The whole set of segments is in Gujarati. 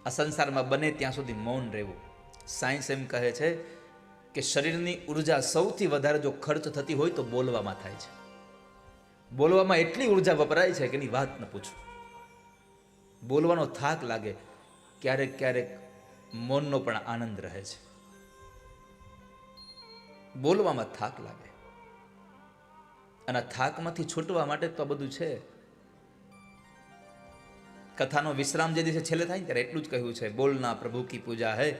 આ સંસારમાં બને ત્યાં સુધી મૌન રહેવું. સાયન્સ એમ કહે છે કે શરીરની ઉર્જા સૌથી વધારે જો ખર્ચ થતી હોય તો બોલવામાં થાય છે. બોલવામાં એટલી ઉર્જા વપરાય છે કે એની વાત ન પૂછો. બોલવાનો થાક લાગે, ક્યારેક ક્યારેક મૌનનો પણ આનંદ રહે છે. બોલવામાં થાક લાગે, અને થાકમાંથી છૂટવા માટે તો બધું છે. કથાનો વિશ્રામ જે દિવસે છેલ્લે થાય ને ત્યારે એટલું જ કહ્યું છે, બોલના પ્રભુ કી પૂજા હૈ,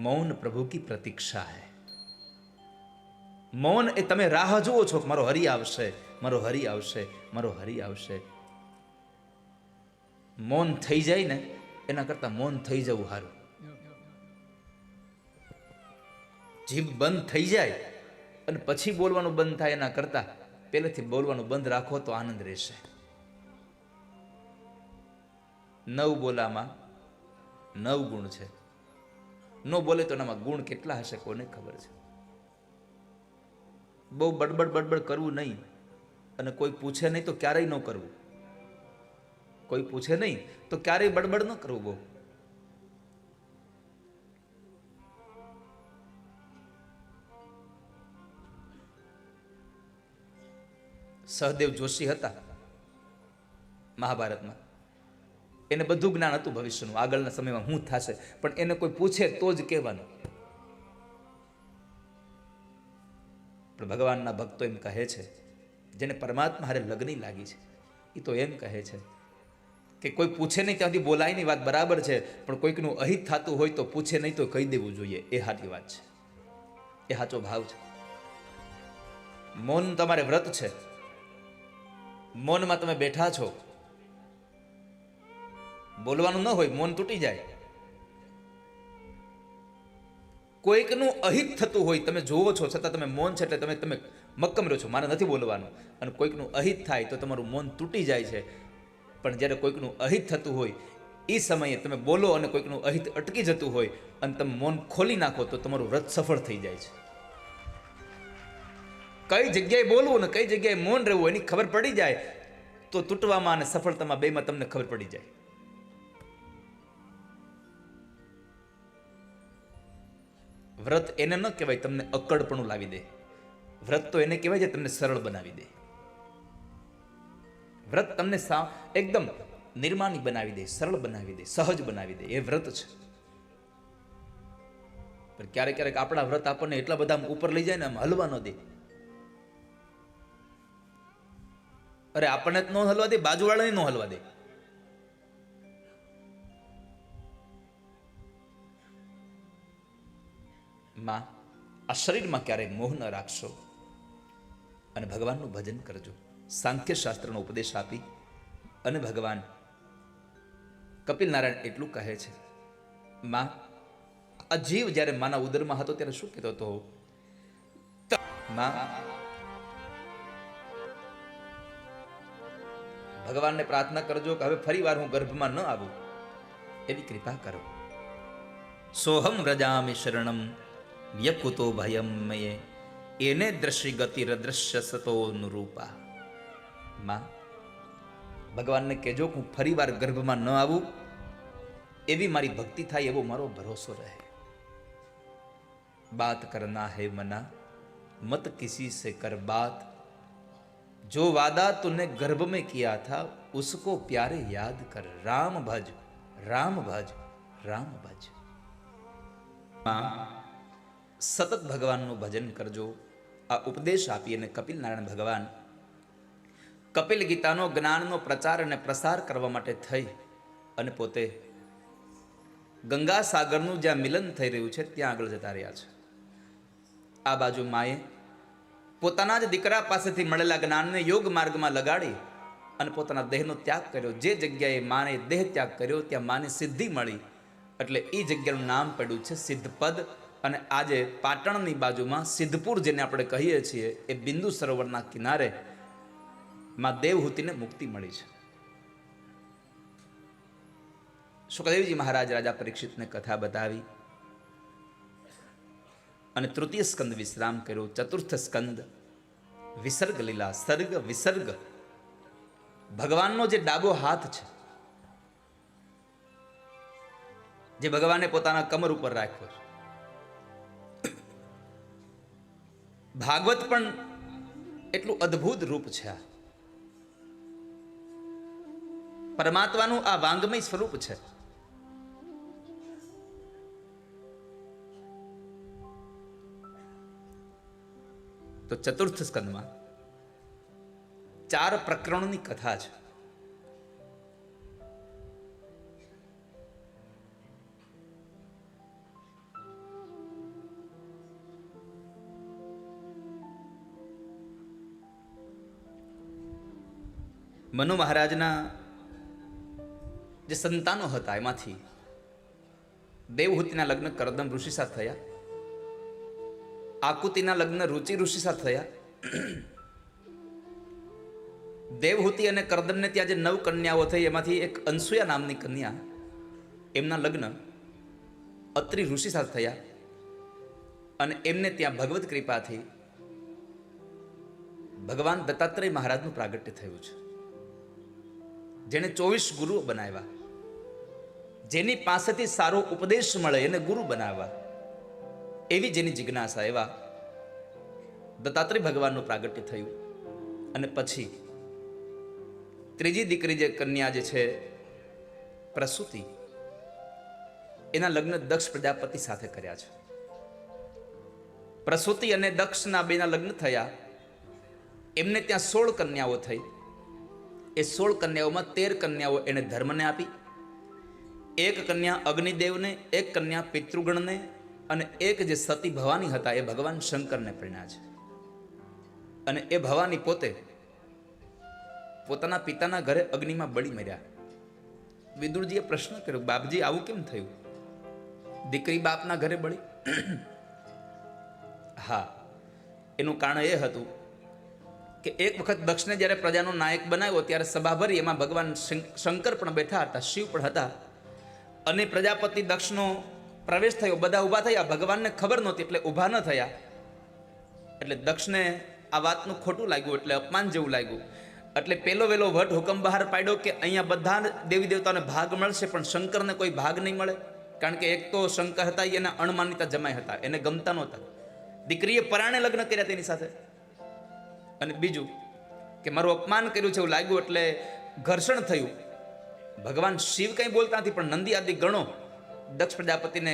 મૌન પ્રભુ કી પ્રતીક્ષા હૈ. મૌન એ તમે રાહ જુઓ છો કે મારો હરિ આવશે, મારો હરિ આવશે, મારો હરિ આવશે. મૌન થઈ જાય ને એના કરતા મૌન થઈ જવું સારું. જીભ બંધ થઈ જાય અને પછી બોલવાનું બંધ થાય એના કરતા પહેલેથી બોલવાનું બંધ રાખો તો આનંદ રહેશે. 9 બોલામાં 9 ગુણ છે. ન બોલે તો એનામાં ગુણ કેટલા હશે કોને ખબર છે. બહુ બડબડ બડબડ કરવું નહીં, અને કોઈ પૂછે નહીં તો ક્યારેય ન કરવું. કોઈ પૂછે નહીં તો ક્યારેય બડબડ ન કરવું. બહુ સહદેવ જોશી હતા મહાભારતમાં. એને બધું જ્ઞાન હતું ભવિષ્યનું, આગળના સમયમાં શું થશે, પણ એને કોઈ પૂછે તો જ કહેવાનું. પણ ભગવાનના ભક્તો એમ કહે છે, જેને પરમાત્મા હારે લગ્ન લાગી છે, એ તો એમ કહે છે કે કોઈ પૂછે નહીં ત્યાંથી બોલાય નહીં, વાત બરાબર છે, પણ કોઈકનું અહિત થતું હોય તો પૂછે નહીં તો કહી દેવું જોઈએ. એ સાચી વાત છે, એ સાચો ભાવ છે. મૌન તમારે વ્રત છે. મૌનમાં તમે બેઠા છો, બોલવાનું ન હોય, મૌન તૂટી જાય. કોઈકનું અહિત થતું હોય, તમે જોવો છો છતાં તમે મૌન છે એટલે તમે મક્કમ રહ્યો છો, મારે નથી બોલવાનું, અને કોઈકનું અહિત થાય તો તમારું મૌન તૂટી જાય છે. પણ જ્યારે કોઈકનું અહિત થતું હોય એ સમયે તમે બોલો અને કોઈકનું અહિત અટકી જતું હોય અને તમે મૌન ખોલી નાખો તો તમારું વ્રત સફળ થઈ જાય છે. કઈ જગ્યાએ બોલવું ને કઈ જગ્યાએ મૌન રહેવું એની ખબર પડી જાય તો તૂટવામાં અને સફળતામાં બેમાં તમને ખબર પડી જાય. વ્રત એને ન કહેવાય તમને અક્કડપણું લાવી દે. વ્રત તો એને કહેવાય છે તમને સરળ બનાવી દે. વ્રત તમને એકદમ નિર્માની બનાવી દે, સરળ બનાવી દે, સહજ બનાવી દે. એ વ્રત છે. પણ ક્યારેક ક્યારેક આપણા વ્રત આપણને એટલા બધા ઉપર લઈ જાય ને આમ હલવા ન દે. અરે આપણને જ ન હલવા દે, બાજુવાળાને ન હલવા દે. માં, આ શરીરમાં ક્યારેય મોહ ન રાખશો અને ભગવાનનું ભજન કરજો. સાંખ્ય શાસ્ત્રનો ઉપદેશ આપી અને ભગવાન કપિલ નારાયણ એટલું કહે છે, માં, આ જીવ જ્યારે માના ઉદરમાં હતો ત્યારે શું કહેતો હતો? માં, ભગવાનને પ્રાર્થના કરજો કે હવે ફરી વાર હું ગર્ભમાં ન આવું, એવી કૃપા કરો. સોહમ રજામિ શરણમ વ્યકુતો ભયમ મયે એને દ્રશ્ય ગતિ રદ્રશ્ય સતો નુરૂપા. માં, ભગવાનને કહેજો કે હું ફરી વાર ગર્ભમાં ન આવું, એવી મારી ભક્તિ થાય એવો મારો ભરોસો રહે. બાત કરના હૈ મના મત કિસી સે કર બાત, जो वादा तूने गर्भ में किया था उसको प्यारे याद कर. राम भज, राम भज, राम भज. સતત ભગવાનનું ભજન કરજો. આ ઉપદેશ આપી અને કપિલ નારાયણ ભગવાન કપિલ ગીતાનો જ્ઞાનનો પ્રચાર અને પ્રસાર કરવા માટે થઈ અને પોતે ગંગા સાગરનું જ્યાં મિલન થઈ રહ્યું છે ત્યાં આગળ જતા રહ્યા છે. આ બાજુ માએ પોતાના જ દીકરા પાસેથી મળેલા જ્ઞાનને યોગ માર્ગમાં લગાડી અને પોતાના દેહનો ત્યાગ કર્યો. જે જગ્યાએ માને દેહ ત્યાગ કર્યો ત્યાં માને સિદ્ધિ મળી, એટલે એ જગ્યાનું નામ પડ્યું છે સિદ્ધપદ. અને આજે પાટણની બાજુમાં સિદ્ધપુર જેને આપણે કહીએ છીએ, એ બિંદુ સરોવરના કિનારે માં દેવહૂતિને મુક્તિ મળી છે. સુખદેવજી મહારાજ રાજા પરીક્ષિતને કથા બતાવી અને તૃતીય સ્કંદ વિશ્રામ કર્યો. ચતુર્થ સ્કંદ વિસર્ગ લીલા, સર્ગ વિસર્ગ. ભગવાનનો જે ડાબો હાથ છે જે ભગવાને પોતાના કમર ઉપર રાખ્યો છે. ભાગવત પણ એટલું અદ્ભુત રૂપ છે. આ પરમાત્માનું આ વાંગમય સ્વરૂપ છે. તો ચતુર્થ સ્કંદમાં 4 પ્રકરણોની કથા છે. મનુ મહારાજના જે સંતાનો હતા એમાંથી દેવહૂતિના લગ્ન કરદમ ઋષિ સાથે થયા, આકુતિના લગ્ન રુચિ ઋષિ સાથે થયા. દેવહૂતિ અને કરદમને ત્યાં જે 9 કન્યાઓ થઈ એમાંથી એક અનસુયા નામની કન્યા, એમના લગ્ન અત્રિ ઋષિ સાથે થયા અને એમને ત્યાં ભગવત કૃપાથી ભગવાન દત્તાત્રેય મહારાજનું પ્રાગટ્ય થયું છે, જેને 24 ગુરુઓ બનાવ્યા, જેની પાસેથી સારો ઉપદેશ મળે એને ગુરુ બનાવવા, એવી જેની જિજ્ઞાસા, એવા દત્તાત્રેય ભગવાનનું પ્રાગટ્ય થયું. અને પછી ત્રીજી દીકરી જે કન્યા જે છે પ્રસૂતિ, એના લગ્ન દક્ષ પ્રજાપતિ સાથે કર્યા છે. પ્રસૂતિ અને દક્ષના બેના લગ્ન થયા. એમને ત્યાં 16 કન્યાઓ થઈ. એ 16 કન્યાઓમાં 13 કન્યાઓ એને ધર્મને આપી, એક કન્યા અગ્નિદેવને, એક કન્યા પિતૃગણને અને એક જે સતી ભવાની હતા એ ભગવાન શંકરને પરણ્યા છે. અને એ ભવાની પોતે પોતાના પિતાના ઘરે અગ્નિમાં બળી મર્યા. વિદુરજીએ પ્રશ્ન કર્યો, બાપજી આવું કેમ થયું? દીકરી બાપના ઘરે બળી? હા, એનું કારણ એ હતું કે એક વખત દક્ષને જ્યારે પ્રજાનો નાયક બનાવ્યો ત્યારે સભા ભરી, એમાં ભગવાન શંકર પણ બેઠા હતા, શિવ પણ હતા. અને પ્રજાપતિ દક્ષનો પ્રવેશ થયો, બધા ઊભા થયા. ભગવાનને ખબર નહોતી એટલે ઊભા ન થયા. એટલે દક્ષને આ વાતનું ખોટું લાગ્યું, એટલે અપમાન જેવું લાગ્યું. એટલે પેલો વેલો વટ હુકમ બહાર પાડ્યો કે અહીંયા બધા દેવી દેવતાને ભાગ મળશે, પણ શંકરને કોઈ ભાગ નહીં મળે. કારણ કે એક તો શંકર હતા, એના અણમાનિતા જમાઈ હતા, એને ગમતા નહોતા. દીકરીએ પરાણે લગ્ન કર્યા તેની સાથે. અને બીજું કે મારું અપમાન કર્યું છે એવું લાગ્યું, એટલે ઘર્ષણ થયું. ભગવાન શિવ કંઈ બોલતા નથી, પણ નંદી આદિ ગણો દક્ષ પ્રજાપતિને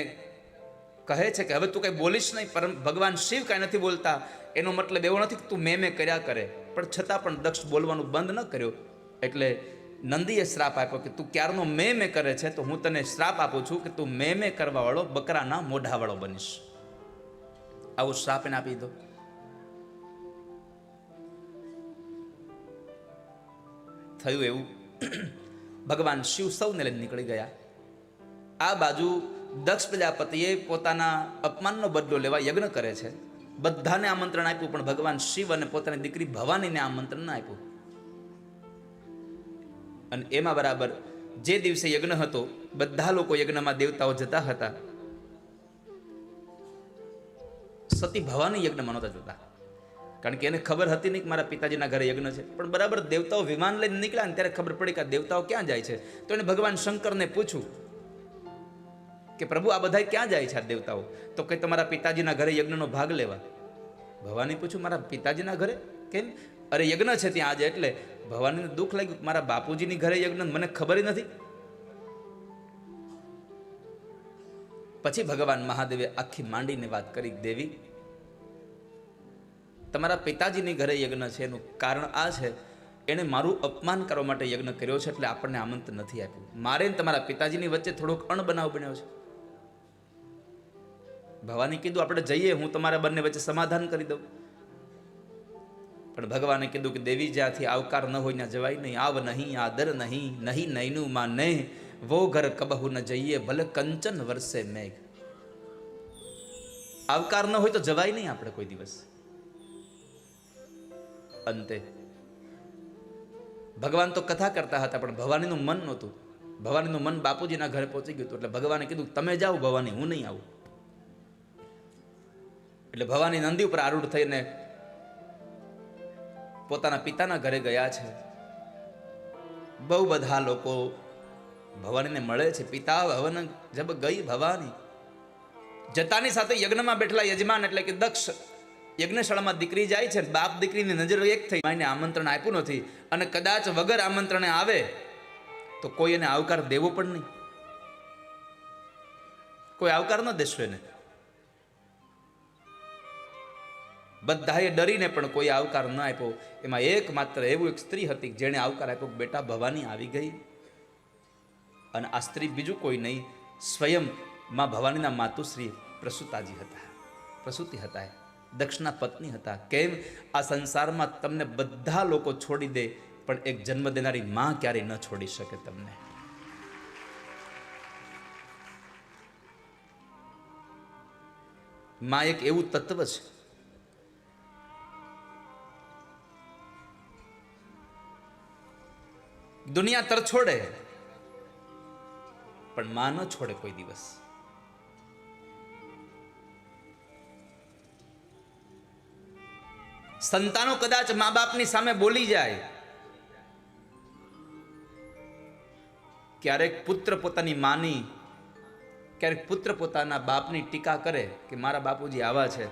કહે છે કે હવે તું કંઈ બોલીશ નહીં. પરમ ભગવાન શિવ કાંઈ નથી બોલતા. એનો મતલબ એવો નથી કે તું મેં કર્યા કરે, પણ છતાં પણ દક્ષ બોલવાનું બંધ ન કર્યો. એટલે નંદીએ શ્રાપ આપ્યો કે તું ક્યારનો મેં કરે છે, તો હું તને શ્રાપ આપું છું કે તું મેં કરવાવાળો બકરાના મોઢાવાળો બનીશ. આવો શ્રાપ એને આપી દીધો. થયું એવું, ભગવાન શિવ સૌને લઈને નીકળી ગયા. આ બાજુ દક્ષ પ્રજાપતિએ પોતાના અપમાનનો બદલો લેવા યજ્ઞ કરે છે. બધાને આમંત્રણ આપ્યું, પણ ભગવાન શિવ અને પોતાની દીકરી ભવાનીને આમંત્રણ ના આપ્યું. અને એમાં બરાબર જે દિવસે યજ્ઞ હતો, બધા લોકો યજ્ઞમાં દેવતાઓ જતા હતા. સતી ભવાની યજ્ઞમાં નહોતા જતા, કારણ કે એને ખબર હતી નહીં કે મારા પિતાજીના ઘરે યજ્ઞ છે. પણ બરાબર દેવતાઓ વિમાન લઈને નીકળ્યા ને ત્યારે ખબર પડી કે દેવતાઓ ક્યાં જાય છે. તો એને ભગવાન શંકરને પૂછ્યું કે પ્રભુ આ બધા ક્યાં જાય છે આ દેવતાઓ? તો કે તમારા પિતાજીના ઘરે યજ્ઞનો ભાગ લેવા. ભવાની પૂછ્યું, મારા પિતાજીના ઘરે કેમ? અરે યજ્ઞ છે ત્યાં આજે. એટલે ભવાનીને દુઃખ લાગ્યું, મારા બાપુજીની ઘરે યજ્ઞ, મને ખબર નથી. પછી ભગવાન મહાદેવે આખી માંડીને વાત કરી, દેવી તમારા પિતાજીની ઘરે યજ્ઞ છે, એનું કારણ આ છે, એણે મારું અપમાન કરવા માટે યજ્ઞ કર્યો છે, એટલે આપણને આમંત્રણ નથી આપ્યું. મારે તમારા પિતાજીની વચ્ચે થોડોક અણબનાવ બન્યો છે. ભવાની કીધું આપણે જઈએ, હું તમારા બંને વચ્ચે સમાધાન કરી દઉં. પણ ભગવાને કીધું કે દેવી જ્યાંથી આવકાર ન હોય ત્યાં જવાય નહીં. આવ નહીં, આદર નહીં, નહીં નૈનું માં ને વો ઘર કબહુ ન જઈએ, ભલે કંચન વરસે મેઘ. આવકાર ન હોય તો જવાય નહીં આપણે કોઈ દિવસ. અંતે ભગવાન તો કથા કરતા હતા, પણ ભવાનીનું મન નહોતું. ભવાનીનું મન બાપુજીના ઘરે પહોંચી ગયું હતું. એટલે ભગવાને કીધું તમે જાઓ ભવાની, હું નહીં આવું. એટલે ભવાની નંદી ઉપર આરૂઢ થઈને પોતાના પિતાના ઘરે ગયા છે. બહુ બધા લોકો ભવાનીને મળે છે. પિતા હવન જબ ગઈ ભવાની. જતાની સાથે યજ્ઞમાં બેઠેલા યજમાન એટલે કે દક્ષ યજ્ઞશાળામાં દીકરી જાય છે, બાપ દીકરીની નજર એક થઈ. માઈને આમંત્રણ આપ્યું નથી અને કદાચ વગર આમંત્રણે આવે તો કોઈ એને આવકાર દેવો પણ નહીં. કોઈ આવકાર ન દેશો એને. બધાએ ડરીને પણ કોઈ આવકાર ન આપ્યો. એમાં એકમાત્ર એવું એક સ્ત્રી હતી જેણે આવકાર આપ્યો. બેટા ભવાની આવી ગઈ. અને આ સ્ત્રી બીજું કોઈ નહીં, સ્વયં માં ભવાનીના માતુશ્રી પ્રસૂતાજી હતા. પ્રસૂતિ હતા, દક્ષના પત્ની હતા. કેમ? આ સંસારમાં તમને બધા લોકો છોડી દે પણ એક જન્મ દેનારી માં ક્યારેય ન છોડી શકે તમને. માં એક એવું તત્વ છે. દુનિયા તર છોડે પણ માં ન છોડે કોઈ દિવસ. સંતાનો કદાચ મા બાપની સામે બોલી જાય, ક્યારેક પુત્ર પોતાની માની, ક્યારેક પુત્ર પોતાના બાપની ટીકા કરે કે મારા બાપુજી આવા છે.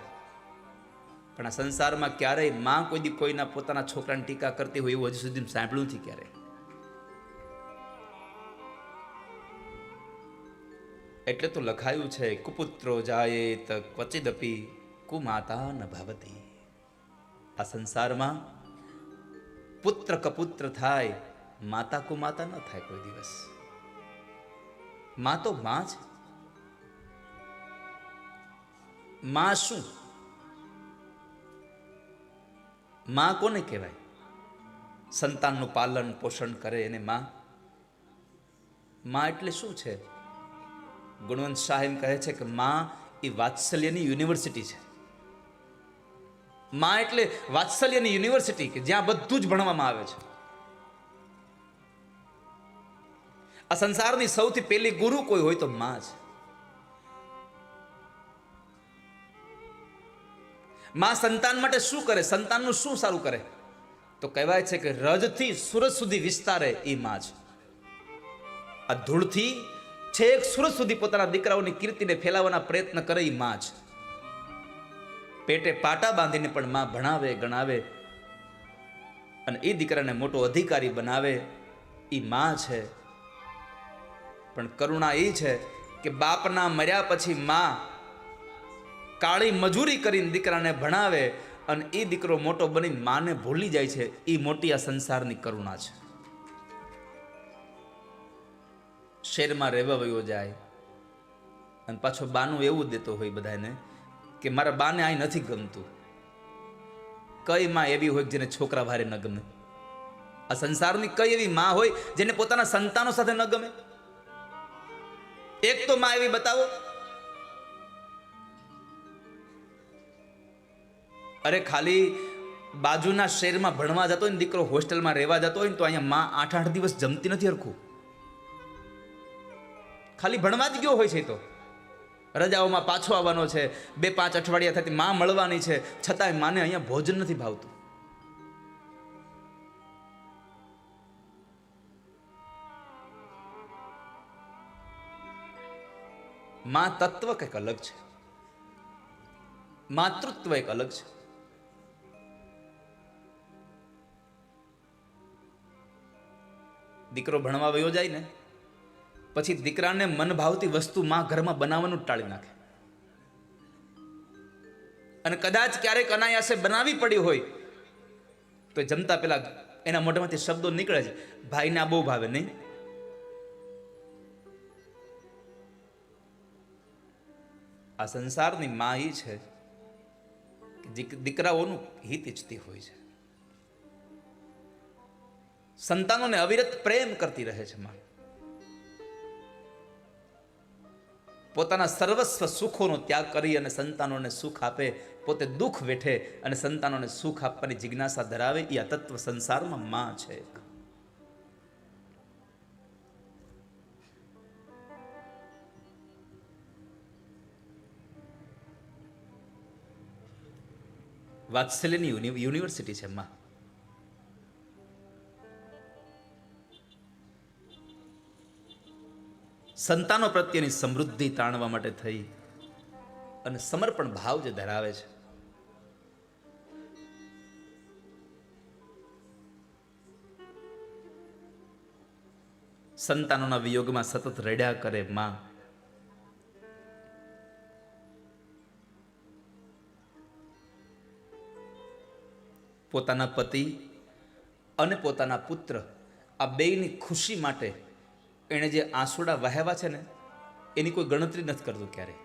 પણ આ સંસારમાં ક્યારેય માં કોઈ દી કોઈના પોતાના છોકરાની ટીકા કરતી હોય એવું હજી સુધી સાંભળ્યું નથી ક્યારે. એટલે તો લખાયું છે, કુપુત્રો જાયેત ક્વચિદપી કુમાતા ન ભવતી. આ સંસારમાં પુત્ર કપુત્ર થાય, માતા કુમાતા ન થાય કોઈ દિવસ. માં તો માં છે. માં શું? માં કોને કહેવાય? સંતાનનું પાલન પોષણ કરે એને માં. માં એટલે શું છે? ગુણવંત શાહ એમ કહે છે કે માં એ વાત્સલ્યની યુનિવર્સિટી છે. માં એટલે વાત્સલ્યની યુનિવર્સિટી કે જ્યાં બધું જ ભણવામાં આવે છે. આ સંસારની સૌથી પહેલી ગુરુ કોઈ હોય તો માં છે. માં સંતાન માટે શું કરે? સંતાનનું શું સારું કરે? તો કહેવાય છે કે રજથી સુરજ સુધી વિસ્તારે એ માં છે. આ ધૂળથી છેક સુરત સુધી પોતાના દીકરાઓની કીર્તિને ફેલાવવાના પ્રયત્ન કરે એ માં છે. પેટે પાટા બાંધીને પણ માં ભણાવે ગણાવે અને એ દીકરાને મોટો અધિકારી બનાવે એ માં છે. પણ કરુણા એ છે કે બાપના મર્યા પછી માં કાળી મજૂરી કરીને દીકરાને ભણાવે અને એ દીકરો મોટો બનીને માને ભૂલી જાય છે. એ મોટી આ સંસારની કરુણા છે. શહેરમાં રહેવા વયો જાય અને પાછો બાનું એવું દેતો હોય બધાને કે મારા બાને અહીં નથી ગમતું. કઈ માં એવી હોય જેને છોકરા વારે ન ગમે? આ સંસારની કઈ એવી માં હોય જેને પોતાના સંતાનો સાથે ન ગમે? એક તો માં એવી બતાવો. અરે ખાલી બાજુના શહેરમાં ભણવા જતો હોય ને દીકરો, હોસ્ટેલમાં રહેવા જતો હોય ને તો અહીંયા માં 8-8 દિવસ જમતી નથી હરખું. ખાલી ભણવા જ ગયો હોય છે તો રજાઓમાં પાછો આવવાનો છે, 2-5 અઠવાડિયા થતી માં મળવાની છે, છતાંય માને અહીંયા ભોજન નથી ભાવતું. માં તત્વ કંઈક અલગ છે. માતૃત્વ એક અલગ છે. દીકરો ભણવા વયો જાય ને પછી દીકરાને મન ભાવતી વસ્તુ માં ઘરમાં બનાવવાનું ટાળી નાખે. અને કદાચ ક્યારેક અનાયાસે બનાવી પડી હોય તો જમતા પેલા એના મોઢામાંથી શબ્દો નીકળે છે, ભાઈને આ બહુ ભાવે નહીં. આ સંસારની માં એ છે કે દીકરાઓનું હિત ઈચ્છતી હોય છે. સંતાનોને અવિરત પ્રેમ કરતી રહે છે માં. પોતાના સર્વસ્વ સુખોનો ત્યાગ કરી અને સંતાનોને સુખ આપે, પોતે દુઃખ વેઠે અને સંતાનોને સુખ આપવાની જિજ્ઞાસા ધરાવે. એ આ તત્વ સંસારમાં માં છે. વાત્સલ્યની યુનિવર્સિટી છે માં. સંતાનો પ્રત્યેની સમૃદ્ધિ તાણવા માટે થઈ અને સમર્પણ ભાવ જે ધરાવે છે, સંતાનોના વિયોગમાં સતત રડ્યા કરે માં, પોતાના પતિ અને પોતાના પુત્ર આ બેયની ખુશી માટે એણે જે આંસુડા વહાવ્યા છે ને એની કોઈ ગણતરી નથી કરતું ક્યારે.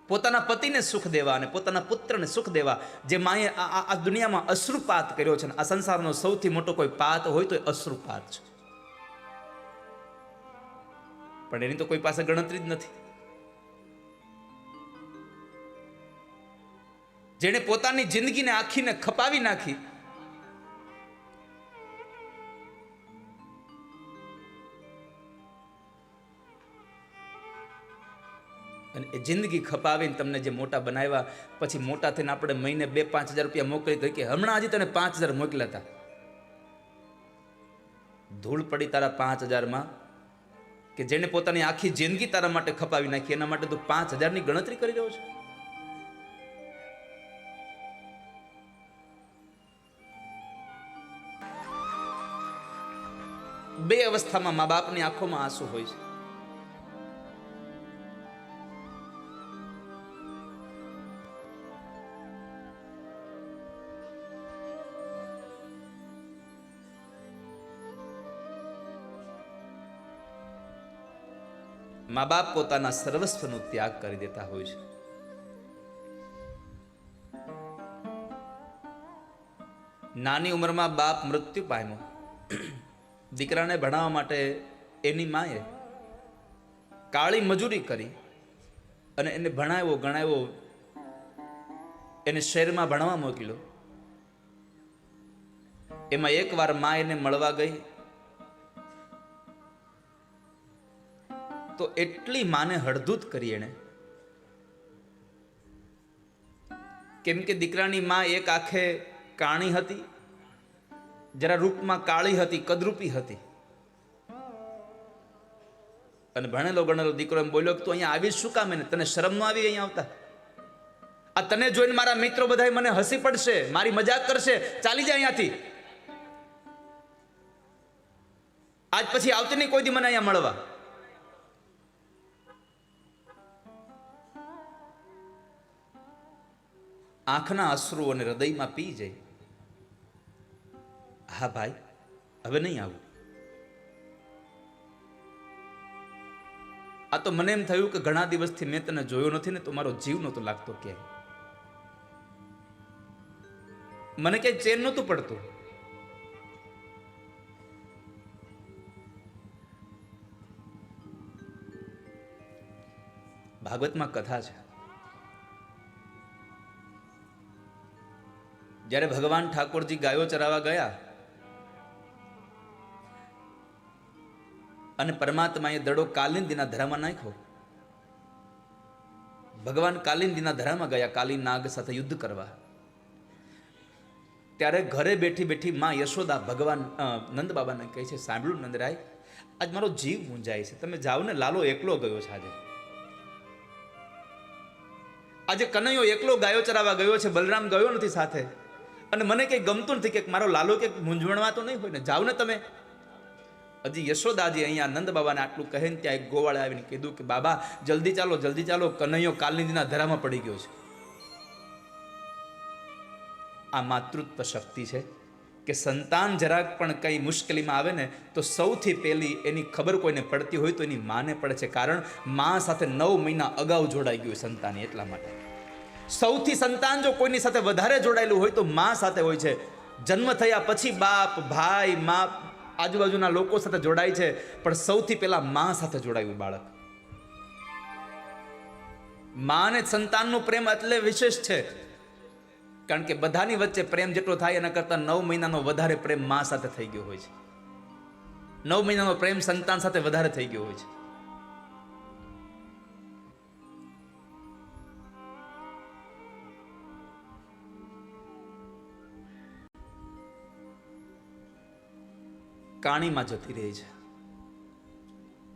પોતાના પતિને સુખ દેવા અને પોતાના પુત્રને સુખ દેવા જે માએ આ દુનિયામાં અશ્રુપાત કર્યો છે ને, આ સંસારનો સૌથી મોટો કોઈ પાત હોય તો એ અશ્રુપાત છે. પણ એની તો કોઈ પાસે ગણતરી જ નથી. જેણે પોતાની જિંદગીને આખીને ખપાવી નાખી, અને એ જિંદગી ખપાવીને તમને જે મોટા બનાવ્યા, પછી મોટા થઈને આપણે મહિને 2-5 હજાર રૂપિયા મોકલી દઈએ કે હમણાં હજી તને 5,000 મોકલ્યા હતા. ધૂળ પડી તારા 5,000માં કે જેને પોતાની આખી જિંદગી તારા માટે ખપાવી નાખી, એના માટે તું 5,000ની ગણતરી કરી રહ્યો છે. બે અવસ્થામાં મા બાપની આંખોમાં આંસુ હોય છે. મા બાપ પોતાના સર્વસ્વનો ત્યાગ કરી દેતા હોય છે. નાની ઉંમરમાં બાપ મૃત્યુ પામ્યો. દીકરાને ભણાવવા માટે એની માએ કાળી મજૂરી કરી અને એને ભણાવ્યો ગણાવ્યો, એને શહેરમાં ભણવા મોકલ્યો. એમાં એકવાર મા એને મળવા ગઈ તો એટલી માને હળધૂત કરી એણે, કેમ કે દીકરાની મા એક આંખે કાણી હતી, જરા રૂપમાં કાળી હતી, કદરૂપી હતી. અને ભણેલો ગણેલો દીકરો એમ બોલ્યો કે તું અહીંયા આવી શું કામ? એને તને શરમ ન આવી અહીંયા આવતા? આ તને જોઈને મારા મિત્રો બધા મને હસી પડશે, મારી મજાક કરશે, ચાલી જાય અહીંયાથી. આજ પછી આવતી નહીં કોઈ દી મને અહીંયા મળવા. આંખના અશ્રુ અને હૃદયમાં પી જાય. હા ભાઈ, હવે નહીં આવું. આ તો મને એમ થયું કે ઘણા દિવસથી મેં તને જોયો નથી ને તો મારો જીવ નહોતો લાગતો ક્યાંય. મને ક્યાંય ચેન નહોતું પડતું. ભાગવતમાં કથા છે, જ્યારે ભગવાન ઠાકોરજી ગાયો ચરાવવા ગયા અને પરમાત્માએ દડો કાલિંદીના ધરામાં નાખ્યો. ભગવાન કાલિંદીના ધરામાં ગયા કાલી નાગ સાથે યુદ્ધ કરવા. ત્યારે ઘરે બેઠી બેઠી માં યશોદા ભગવાન નંદ બાબાને કહે છે, સાંભળ્યું નંદરાય, આજ મારો જીવ મૂંઝાય છે, તમે જાઓ ને, લાલો એકલો ગયો છે. આજે કનૈયો એકલો ગાયો ચરાવવા ગયો છે, બલરામ ગયો નથી સાથે. અને મને કંઈ ગમતું નથી કે મારો લાલો કે મૂંઝવણમાં તો નહીં હોય ને, જાઓ ને તમે. હજી યશોદાજી અહીંયા નંદ બાબાને આટલું કહે ને ત્યાં એક ગોવાળે આવીને કીધું કે બાબા જલ્દી ચાલો, જલ્દી ચાલો, કનૈયો કાલિંદીના ધરામાં પડી ગયો છે. આ માતૃત્વ શક્તિ છે કે સંતાન જરાક પણ કઈ મુશ્કેલીમાં આવે ને તો સૌથી પહેલી એની ખબર કોઈને પડતી હોય તો એની માને પડે છે. કારણ મા સાથે 9 મહિના અગાઉ જોડાઈ ગયું સંતાન. એટલા માટે સૌથી સંતાન જો કોઈની સાથે વધારે જોડાયેલું હોય તો મા સાથે હોય છે. જન્મ થયા પછી બાપ, ભાઈ, મા, આજુબાજુના લોકો સાથે જોડાય છે, પણ સૌથી પહેલા મા સાથે જોડાયું બાળક. મા અને સંતાનનો પ્રેમ એટલે વિશેષ છે કારણ કે બધાની વચ્ચે પ્રેમ જેટલો થાય એના કરતા 9 મહિનાનો વધારે પ્રેમ મા સાથે થઈ ગયો હોય છે. 9 મહિનાનો પ્રેમ સંતાન સાથે વધારે થઈ ગયો હોય છે. કાણીમાં જતી રહી છે.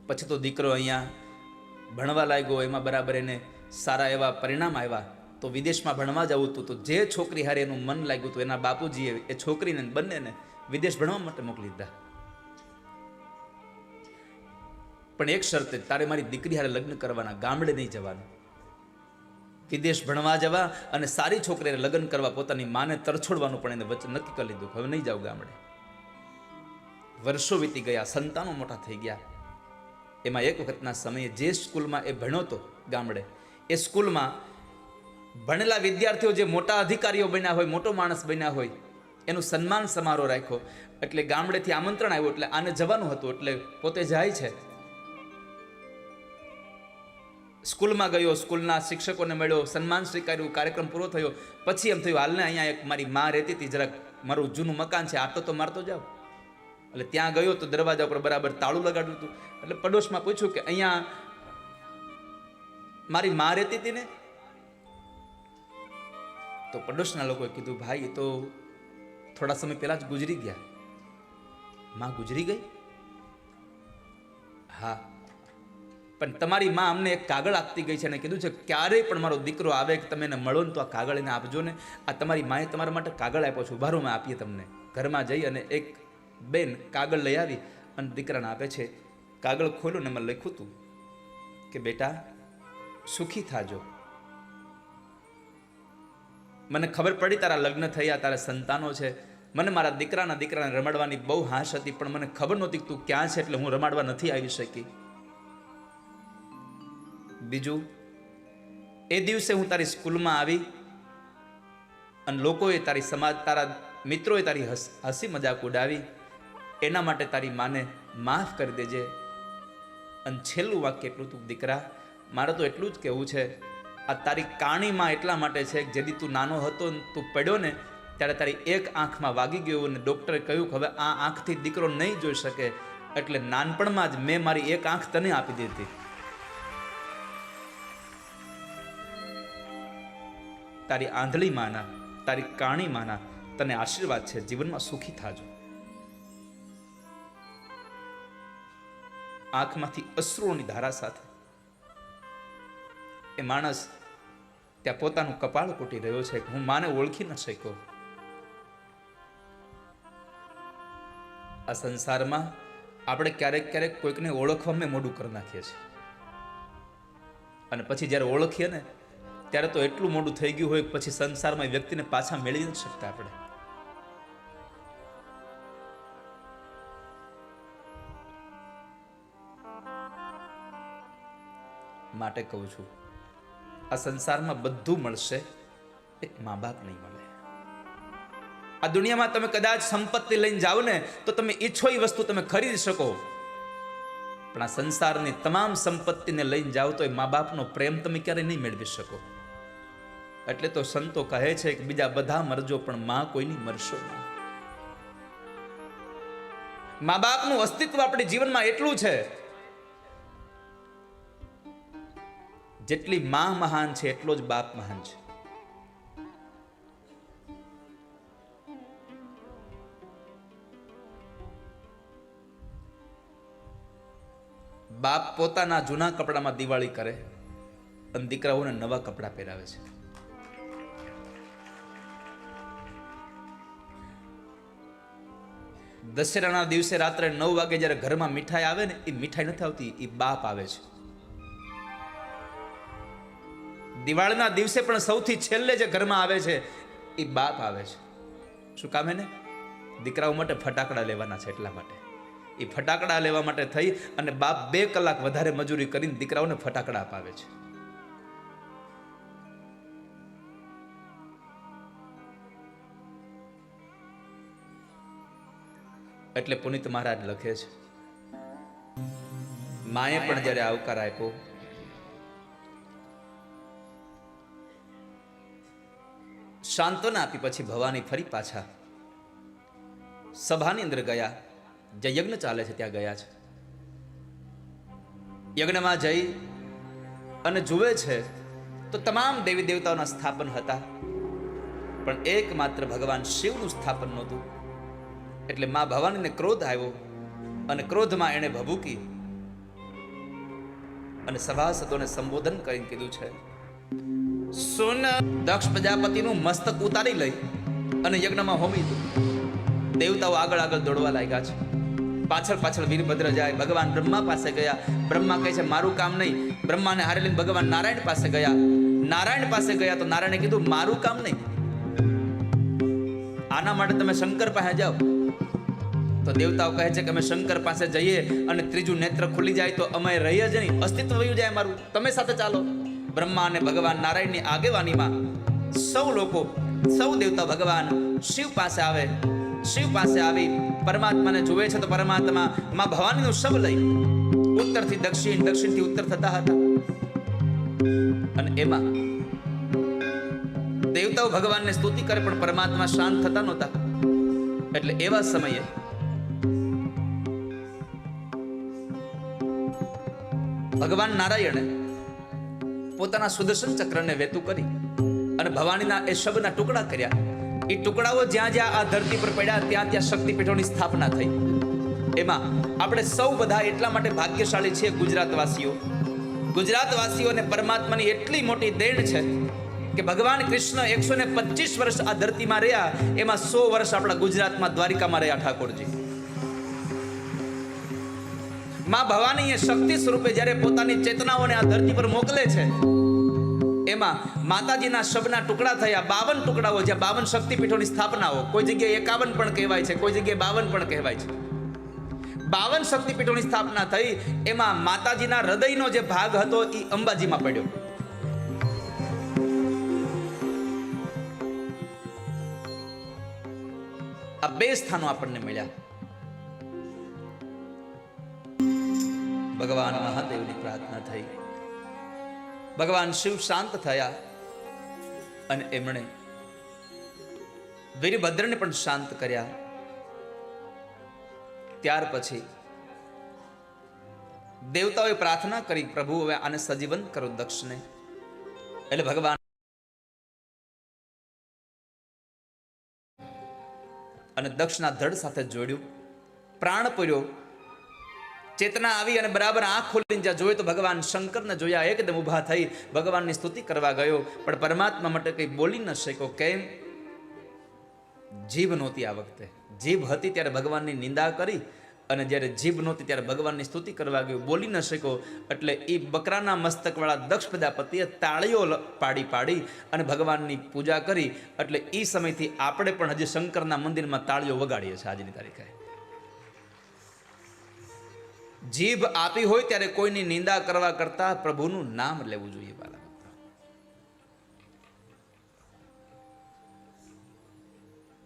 પછી તો દીકરો અહીંયા ભણવા લાગ્યો, એમાં બરાબર એને સારા એવા પરિણામ આવ્યા, તો વિદેશમાં ભણવા જવું હતું. તો જે છોકરી હારે એનું મન લાગ્યું હતું, એના બાપુજીએ એ છોકરીને બંનેને વિદેશ ભણવા માટે મોકલી દીધા. પણ એક શરતે, તારે મારી દીકરી હારે લગ્ન કરવાના, ગામડે નહીં જવાનું. વિદેશ ભણવા જવા અને સારી છોકરીને લગ્ન કરવા પોતાની માને તરછોડવાનું પણ એને વચ્ચે નક્કી કરી લીધું. હવે નહીં જાવ ગામડે. વર્ષો વીતી ગયા, સંતાનો મોટા થઈ ગયા. એમાં એક વખતના સમયે જે સ્કૂલમાં એ ભણ્યો હતો ગામડે, એ સ્કૂલમાં ભણેલા વિદ્યાર્થીઓ જે મોટા અધિકારીઓ બન્યા હોય, મોટો માણસ બન્યા હોય, એનું સન્માન સમારોહ રાખ્યો. એટલે ગામડેથી આમંત્રણ આવ્યું, એટલે આને જવાનું હતું. એટલે પોતે જાય છે, સ્કૂલમાં ગયો, સ્કૂલના શિક્ષકોને મળ્યો, સન્માન સ્વીકાર્યું, કાર્યક્રમ પૂરો થયો. પછી એમ થયું, હાલને અહીંયા એક મારી માં રહેતી હતી, જરાક મારું જૂનું મકાન છે, આટો તો મારતો જાવ. એટલે ત્યાં ગયો તો દરવાજા ઉપર બરાબર તાળું લગાડ્યું હતું. એટલે પડોશમાં પૂછ્યું કે અહીંયા મારી માં રહેતી હતી ને? તો પડોશના લોકોએ કીધું, ભાઈ એ તો થોડા સમય પહેલા જ ગુજરી ગયા. માં ગુજરી ગઈ? હા, પણ તમારી માં અમને એક કાગળ આપતી ગઈ છે અને કીધું છે ક્યારેય પણ મારો દીકરો આવે કે તમે એને મળો ને તો આ કાગળ એને આપજો ને. આ તમારી માએ તમારા માટે કાગળ આપ્યો છે, ઉભારો મેં આપીએ તમને. ઘરમાં જઈ અને એક બેન કાગળ લઈ આવી અને દીકરાને આપે છે. કાગળ ખોલ્યો ને એમાં લખ્યું હતું કે બેટા સુખી થાજો. મને ખબર પડી તારા લગ્ન થયા, તારા સંતાનો છે. મને મારા દીકરાને રમાડવાની બહુ હાશ હતી, પણ મને ખબર નહોતી કે તું ક્યાં છે, એટલે હું રમાડવા નથી આવી શકી. બીજું, એ દિવસે હું તારી સ્કૂલમાં આવી અને લોકોએ તારી સમાજ, તારા મિત્રોએ તારી હસી મજાક ઉડાવી, એના માટે તારી માને માફ કરી દેજે. અને છેલ્લું વાક્ય એટલું, તું દીકરા, મારે તો એટલું જ કહેવું છે, આ તારી કાણીમાં એટલા માટે છે કે જેથી તું નાનો હતો, તું પડ્યો ને ત્યારે તારી એક આંખમાં વાગી ગયું અને ડૉક્ટરે કહ્યું કે હવે આ આંખથી દીકરો નહીં જોઈ શકે, એટલે નાનપણમાં જ મેં મારી એક આંખ તને આપી દીધી. તારી આંધળી માના, તારી કાણી માના તને આશીર્વાદ છે, જીવનમાં સુખી થાજો. આંખમાંથી અશ્રુઓની ધારા સાથે એ માણસ ત્યાં પોતાનું કપાળ કૂટી રહ્યો છે કે હું માને ઓળખી ન શક્યો. આ સંસારમાં આપણે ક્યારેક ક્યારેક કોઈકને ઓળખવામાં મોડું કરી નાખીએ છીએ, અને પછી જ્યારે ઓળખીએ ને ત્યારે તો એટલું મોડું થઈ ગયું હોય કે પછી સંસારમાં વ્યક્તિને પાછા મેળવી નથી શકતા આપણે. માટે કહું છું, આ સંસારમાં બધું મળશે, એક મા બાપ નહીં મળે. આ દુનિયામાં તમે કદાચ સંપત્તિ લઈને જાઓ ને તો તમે ઈચ્છો એ વસ્તુ તમે ખરીદી શકો, પણ આ સંસારની તમામ સંપત્તિને લઈને જાઓ તો એ મા બાપનો પ્રેમ તમે ક્યારેય નહીં મેળવી શકો. એટલે તો સંતો કહે છે કે બીજા બધા મરજો પણ માં કોઈની મરશો નહીં. મા બાપનું અસ્તિત્વ આપણા જીવનમાં એટલું છે, જેટલી માં મહાન છે એટલો જ બાપ મહાન છે. બાપ પોતાના જૂના કપડામાં દિવાળી કરે અને દીકરાઓને નવા કપડા પહેરાવે છે. દશેરાના દિવસે રાત્રે 9 વાગે જ્યારે ઘરમાં મીઠાઈ આવે ને, એ મીઠાઈ નથી આવતી, એ બાપ આવે છે. દિવાળીના દિવસે પણ સૌથી છેલ્લે જે ઘરમાં આવે છે એ બાપ આવે છે. શું કામ? એને દીકરાઓ માટે ફટાકડા લેવાના છે, એટલા માટે. એ ફટાકડા લેવા માટે થઈ અને બાપ 2 કલાક વધારે મજૂરી કરીને દીકરાઓને ફટાકડા અપાવે છે. એટલે પુનિત મહારાજ લખે છે, માએ પણ જ્યારે આવકાર આપ્યો, સાંત્વના આપી, પછી ભવાની ફરી પાછા સભાની અંદર ગયા, જે યજ્ઞ ચાલે છે ત્યાં ગયા છે. યજ્ઞમાં જઈ અને જુએ છે તો તમામ દેવી દેવતાઓના સ્થાપન હતા, પણ એકમાત્ર ભગવાન શિવનું સ્થાપન નહોતું. એટલે માં ભવાનીને ક્રોધ આવ્યો અને ક્રોધમાં એણે ભભૂકી અને સભાસદોને સંબોધન કરીને કીધું છે, સુન દક્ષ પ્રજાપતિનું મસ્તક ઉતારી લઈ અને યજ્ઞમાં હોમી દો. દેવતાઓ આગળ આગળ દોડવા લાગ્યા છે. પાછળ પાછળ વીરભદ્ર જાય. ભગવાન બ્રહ્મા પાસે ગયા. બ્રહ્મા કહે છે મારું કામ નહીં. બ્રહ્માને હારે લઈને ભગવાન નારાયણ પાસે ગયા. નારાયણ પાસે ગયા તો નારાયણે કીધું મારું કામ નહીં, આના માટે તમે શંકર પાસે જાઓ. તો દેવતાઓ કહે છે કે અમે શંકર પાસે જઈએ અને ત્રીજું નેત્ર ખુલી જાય તો અમે રહીએ જ નહીં, અસ્તિત્વ વયું જાય મારું, તમે સાથે ચાલો. બ્રહ્મા અને ભગવાન નારાયણની આગેવાનીમાં સૌ લોકો, સૌ દેવતા ભગવાન શિવ પાસે આવે. શિવ પાસે આવી પરમાત્માને જુએ છે તો પરમાત્મા માં ભવાનીનું શબ લઈ ઉત્તરથી દક્ષિણ, દક્ષિણથી ઉત્તર થતા હતા. અને એમાં દેવતાઓ ભગવાનને સ્તુતિ કરે પણ પરમાત્મા શાંત થતા નહોતા. એટલે એવા સમયે ભગવાન નારાયણે પોતાના સુદર્શન ચક્રને વેતું કરી અને ભવાનીના એ શબના ટુકડા કર્યા. એ ટુકડાઓ જ્યાં જ્યાં આ ધરતી પર પડ્યા ત્યાં ત્યાં શક્તિપીઠોની સ્થાપના થઈ. એમાં આપણે સૌ બધા એટલા માટે ભાગ્યશાળી છીએ ગુજરાતવાસીઓ. ગુજરાતવાસીઓને પરમાત્માની એટલી મોટી દેણ છે કે ભગવાન કૃષ્ણ 125 વર્ષ આ ધરતીમાં રહ્યા, એમાં 100 વર્ષ આપણા ગુજરાતમાં દ્વારિકામાં રહ્યા ઠાકોરજી. માં ભવાની એ શક્તિ સ્વરૂપે જ્યારે પોતાની ચેતનાઓને આ ધરતી પર મોકલે છે, એમાં માતાજીના શબના ટુકડા થયા 52 ટુકડાઓ, જ્યાં 52 શક્તિપીઠોની સ્થાપનાઓ. કોઈ જગ્યાએ 51 પણ કહેવાય છે, કોઈ જગ્યાએ 52 પણ કહેવાય છે. 52 શક્તિપીઠોની સ્થાપના થઈ. એમાં માતાજીના હૃદયનો જે ભાગ હતો એ અંબાજીમાં પડ્યો. આ 2 સ્થાનો આપણને મળ્યા. ભગવાન મહાદેવની પ્રાર્થના થઈ. ભગવાન શિવ શાંત થયા અને એમણે વીરભદ્રને પણ શાંત કર્યા. ત્યાર પછી દેવતાઓએ પ્રાર્થના કરી, પ્રભુ હવે આને સજીવન કરો દક્ષને. એટલે ભગવાન અને દક્ષના ધડ સાથે જોડ્યું, પ્રાણ પૂર્યો. ચેતના આવી અને બરાબર આંખ ખોલીને જ્યાં જોયું તો ભગવાન શંકરને જોયા. એકદમ ઊભા થઈ ભગવાનની સ્તુતિ કરવા ગયો, પણ પરમાત્મા માટે કંઈ બોલી ન શક્યો. કેમ? જીભ નહોતી. આ વખતે જીભ હતી ત્યારે ભગવાનની નિંદા કરી, અને જ્યારે જીભ નહોતી ત્યારે ભગવાનની સ્તુતિ કરવા ગયો, બોલી ન શક્યો. એટલે એ બકરાના મસ્તકવાળા દક્ષ પ્રજાપતિએ તાળીઓ પાડી પાડી અને ભગવાનની પૂજા કરી. એટલે એ સમયથી આપણે પણ હજી શંકરના મંદિરમાં તાળીઓ વગાડીએ છીએ આજની તારીખે. જીભ આપી હોય ત્યારે કોઈની નિંદા કરવા કરતા પ્રભુનું નામ લેવું જોઈએ.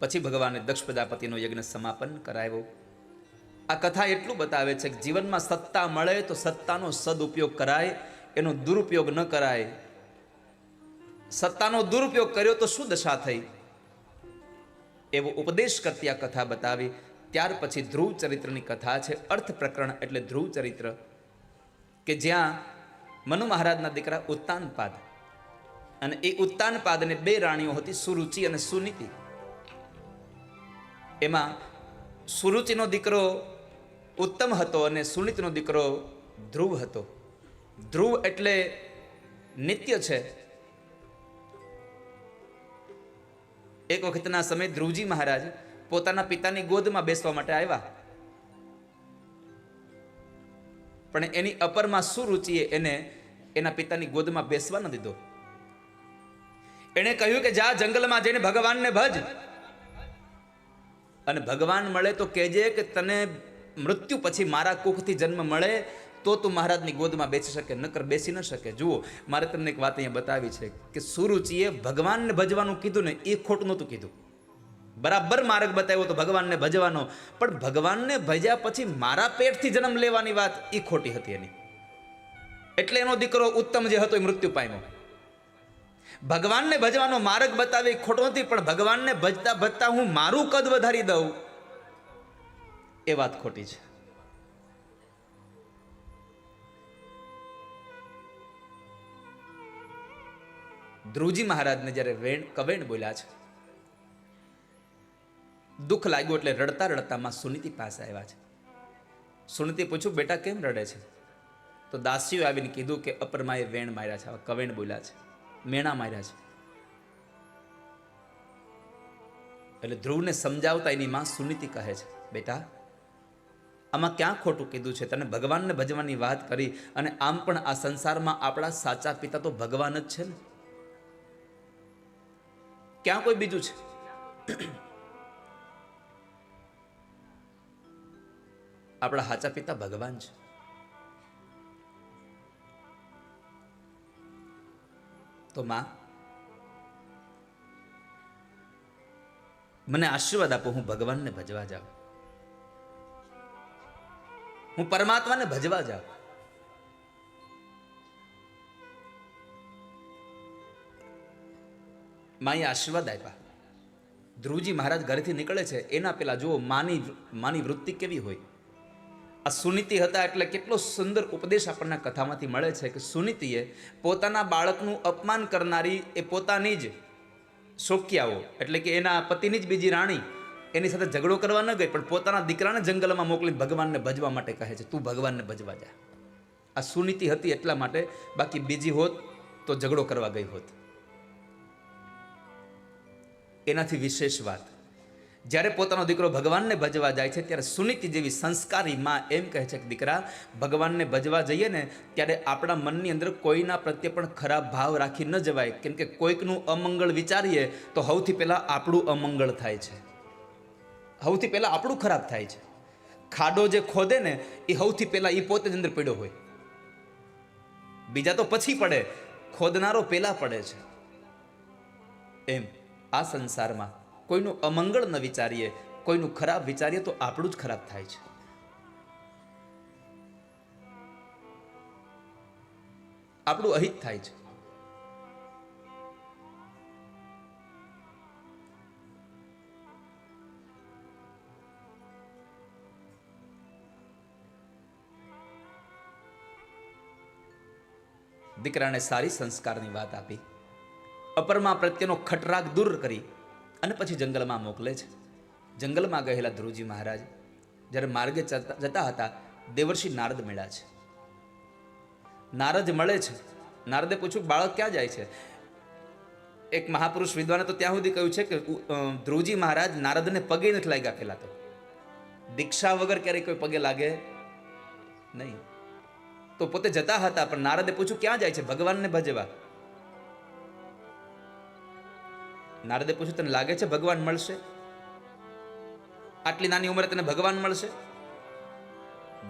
પછી ભગવાને દક્ષ પ્રજાપતિનો યજ્ઞ સમાપન કરાવ્યો. આ કથા એટલું બતાવે છે કે જીવનમાં સત્તા મળે તો સત્તાનો સદુપયોગ કરાય, એનો દુરુપયોગ ન કરાય. સત્તાનો દુરુપયોગ કર્યો તો શું દશા થઈ, એવો ઉપદેશ કરતી આ કથા બતાવી. ત્યાર પછી ધ્રુવ ચરિત્રની કથા છે. અર્થ પ્રકરણ એટલે ધ્રુવ ચરિત્ર, કે જ્યાં મનુ મહારાજના દીકરા ઉત્તાનપાદ, અને એ ઉત્તાનપાદને 2 રાણીઓ હતી, સુરુચિ અને સુનીતિ. એમાં સુરુચિનો દીકરો ઉત્તમ હતો અને સુનીતિનો દીકરો ધ્રુવ હતો. ધ્રુવ એટલે નિત્ય છે. એક વખતના સમય ધ્રુવજી મહારાજ પોતાના પિતાની ગોદમાં બેસવા માટે આવ્યા, પણ એની અપરમાં સુરુચિએ એને એના પિતાની ગોદમાં બેસવા ન દીધો. એણે કહ્યું કે જા જંગલમાં જઈને ભગવાનને ભજ, અને ભગવાન મળે તો કહેજે કે તને મૃત્યુ પછી મારા કુખથી જન્મ મળે તો તું મહારાજની ગોદમાં બેસી શકે, નકર બેસી ન શકે. જુઓ, મારે તમને એક વાત અહીંયા બતાવી છે કે સુરુચિએ ભગવાનને ભજવાનું કીધું ને એ ખોટું નહોતું કીધું. બરાબર માર્ગ બતાવ્યો તો ભગવાનને ભજવાનો, પણ ભગવાનને ભજ્યા પછી મારા પેટથી જન્મ લેવાની વાત એ ખોટી હતી એની. એટલે એનો દીકરો ઉત્તમ જે હતો એ મૃત્યુ પામ્યો. ભગવાનને ભજવાનો માર્ગ બતાવે ખોટો નથી, પણ ભગવાનને ભજતા ભજતા હું મારું કદ વધારી દઉં એ વાત ખોટી છે. ધ્રુવજી મહારાજને જ્યારે કવેણ બોલ્યા છે, દુઃખ લાગ્યું એટલે રડતા રડતા માં સુનીતિ પાસે આવ્યા છે. સુનીતિ પૂછ્યું, બેટા કેમ રડે છે? તો દાસીઓ આવીને કીધું કે અપરમાએ વેણ માર્યા છે, કવેણ બોલ્યા છે, મેણા માર્યા છે. એટલે ધ્રુવને સમજાવતા એની માં સુનીતિ કહે છે, બેટા આમાં ક્યાં ખોટું કીધું છે? તને ભગવાનને ભજવાની વાત કરી, અને આમ પણ આ સંસારમાં આપણા સાચા પિતા તો ભગવાન જ છે ને, ક્યાં કોઈ બીજું છે? આપણા સાચા પિતા ભગવાન છે. તો માં મને આશીર્વાદ આપો, હું ભગવાનને ભજવા જાઉં, હું પરમાત્માને ભજવા જાઉં. માએ આશીર્વાદ આપ્યા. ધ્રુવજી મહારાજ ઘરેથી નીકળે છે, એના પેલા જુઓ માની વૃત્તિ કેવી હોય. આ સુનીતિ હતા એટલે કેટલો સુંદર ઉપદેશ આપણને કથામાંથી મળે છે કે સુનીતિએ પોતાના બાળકનું અપમાન કરનારી એ પોતાની જ શોક્યાઓ એટલે કે એના પતિની જ બીજી રાણી એની સાથે ઝઘડો કરવા ન ગઈ, પણ પોતાના દીકરાને જંગલમાં મોકલી ભગવાનને ભજવા માટે કહે છે, તું ભગવાનને ભજવા જા. આ સુનીતિ હતી એટલા માટે, બાકી બીજી હોત તો ઝઘડો કરવા ગઈ હોત. એનાથી વિશેષ વાત, જ્યારે પોતાનો દીકરો ભગવાનને ભજવા જાય છે ત્યારે સુનીતિ જેવી સંસ્કારી માં એમ કહે છે કે દીકરા, ભગવાનને ભજવા જઈએ ને ત્યારે આપણા મનની અંદર કોઈના પ્રત્યે પણ ખરાબ ભાવ રાખી ન જવાય, કેમ કે કોઈકનું અમંગળ વિચારીએ તો સૌથી પહેલા આપણું અમંગળ થાય છે, સૌથી પહેલા આપણું ખરાબ થાય છે. ખાડો જે ખોદે ને એ સૌથી પહેલા એ પોતે જ અંદર પડ્યો હોય, બીજા તો પછી પડે, ખોદનારો પહેલા પડે છે. એમ આ સંસારમાં કોઈનું અમંગળ ન વિચારીએ, કોઈનું ખરાબ વિચારીએ તો આપણું જ ખરાબ થાય છે. આપણું અહિત થાય છે. દીકરાને સારી સંસ્કારની વાત આપી, અપરમા પ્રત્યેનો ખટરાગ દૂર કરી અને પછી જંગલમાં મોકલે છે. જંગલમાં ગયેલા ધ્રુવજી મહારાજ જ્યારે માર્ગે જતા હતા, દેવર્ષિ નારદ મળ્યા છે. નારદ મળે છે, નારદે પૂછ્યું બાળક ક્યાં જાય છે? એક મહાપુરુષ વિદ્વાને તો ત્યાં સુધી કહ્યું છે કે ધ્રુવજી મહારાજ નારદને પગે નથી લાગ્યા. પહેલા તો દીક્ષા વગર ક્યારેય કોઈ પગે લાગે નહીં. તો પોતે જતા હતા, પણ નારદે પૂછ્યું ક્યાં જાય છે? ભગવાનને ભજવા. નારદે પૂછ્યું તને લાગે છે ભગવાન મળશે? આટલી નાની ઉંમરે તને ભગવાન મળશે?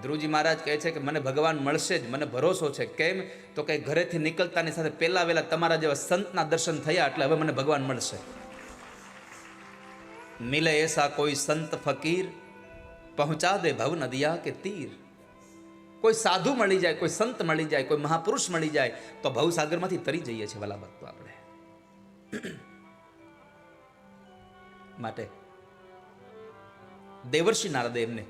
ધ્રુવજી મહારાજ કહે છે કે મને ભગવાન મળશે જ, મને ભરોસો છે. કેમ? તો કઈ ઘરેથી નીકળતાની સાથે પહેલા વહેલા તમારા જેવા સંતના દર્શન થયા એટલે હવે મને ભગવાન મળશે. મિલે એસા કોઈ સંત ફકીર, પહોંચા દે ભવ નદિયા કે તીર. કોઈ સાધુ મળી જાય, કોઈ સંત મળી જાય, કોઈ મહાપુરુષ મળી જાય તો ભવસાગરમાંથી તરી જઈએ છીએ વાલા ભક્તો આપણે. માટે દેવર્ષિ નારદે એમને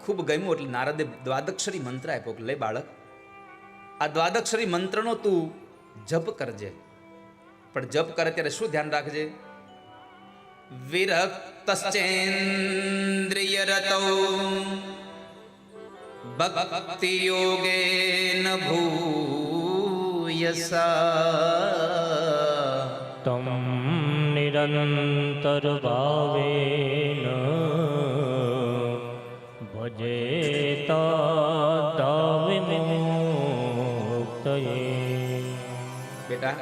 ખૂબ ગમ્યું એટલે નારદે દ્વાદક્ષરી મંત્ર આપ્યો કે લે બાળક, આ દ્વાદક્ષરી મંત્રનો તું જપ કરજે, પણ જપ કરે ત્યારે શું ધ્યાન રાખજે? વિરક્તશ્ચેન્દ્રિય રતૌ ભક્તિ યોગેન ભૂયસા તમ નિરંતર ભાવેન ભજેતા વિમુક્તયે. બેટા,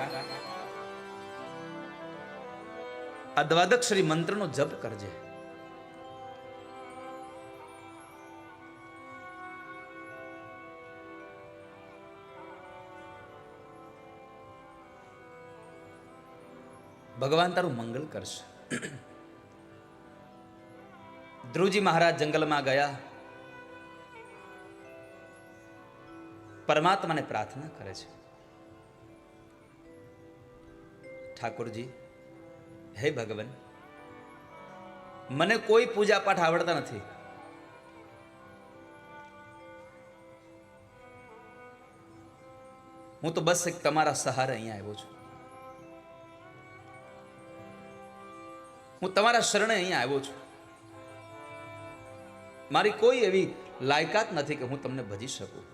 આ દ્વાદક્ષરી મંત્રનો જપ કરજે. ભગવાન તારું મંગળ કરશે. ધ્રુવજી મહારાજ જંગલમાં ગયા, પરમાત્માને પ્રાર્થના કરે છે, ઠાકોરજી, હે ભગવાન, મને કોઈ પૂજા પાઠ આવડતા નથી. હું તો બસ એક તમારા સહારે અહીંયા આવ્યો છું. હું તમારા શરણે અહીંયા આવ્યો છું. મારી કોઈ એવી લાયકાત નથી કે હું તમને ભજી શકું.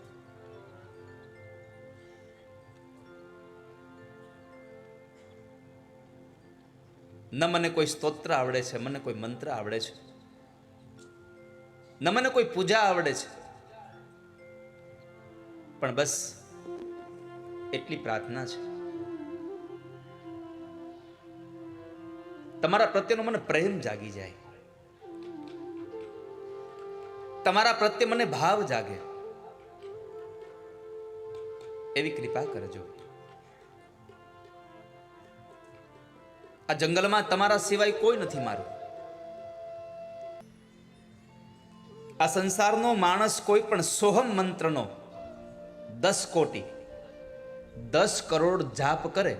ન મને કોઈ સ્તોત્ર આવડે છે, મને કોઈ મંત્ર આવડે છે, ન મને કોઈ પૂજા આવડે છે, પણ બસ એટલી પ્રાર્થના છે, તમારા પ્રત્યેનો મને પ્રેમ જાગી જાય, તમારા પ્રત્યે મને ભાવ જાગે, એવી કૃપા કરજો. આ જંગલમાં તમારા સિવાય કોઈ નથી મારું. આ સંસારનો માણસ કોઈ પણ સોહમ મંત્રનો 10 કોટી 10 કરોડ જાપ કરે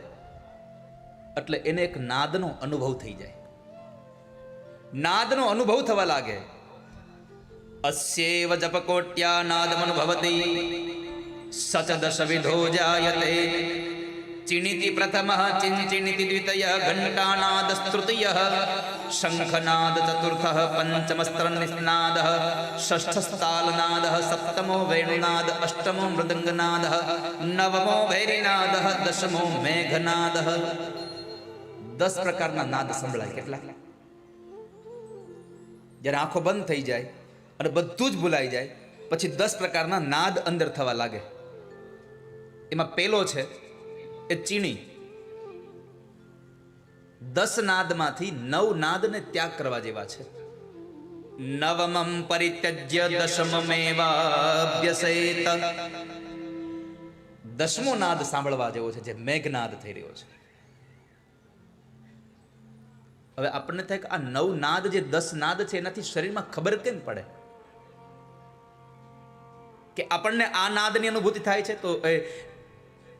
એટલે એને એક નાદનો અનુભવ થઈ જાય. નાદનો અનુભવ થવા લાગે. અસ્યેવ જપકોટ્યા નાદમનુભવતિ સચ દશવિધો જાયતે ચિનિતિ પ્રથમઃ ચિંચિનિતિ દ્વિતયઃ ઘંટાનાદ તૃતીયઃ શંખનાદ ચતુર્થઃ પંચમસ્ત્ર નિસ્નાદઃ ષષ્ઠસ્તાલનાદઃ સપ્તમો વેણુનાદ અષ્ટમો મૃદંગનાદઃ નવમો ભૈરીનાદઃ દશમો મેઘનાદઃ. 10 પ્રકારના નાદ સંભળાય. કેટલા? જ્યારે આંખો બંધ થઈ જાય અને બધું જ ભૂલાઈ જાય પછી 10 પ્રકારના નાદ અંદર થવા લાગે. એમાં પેલો છે એ ચીણી. 10 નાદમાંથી 9 નાદને ત્યાગ કરવા જેવા છે. નવમં પરિત્યજ્ય દશમમેવાભ્યસેત. 10મો નાદ સાંભળવા જેવો છે, જે મેઘનાદ થઈ રહ્યો છે. હવે આપણને થાય કે આ 9 નાદ, જે 10 નાદ છે, એનાથી શરીરમાં ખબર કેમ પડે કે આપણને આ નાદની અનુભૂતિ થાય છે? તો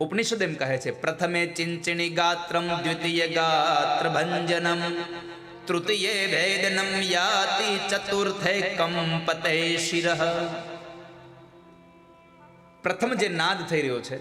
ઉપનિષદ એમ કહે છે, પ્રથમે ચિંચિણી ગાત્રમ, દ્વિતીય ગાત્ર ભંજનમ, તૃતીયે ભેદનમ યાતિ, ચતુર્થે કંપતે શિરઃ. પ્રથમ જે નાદ થઈ રહ્યો છે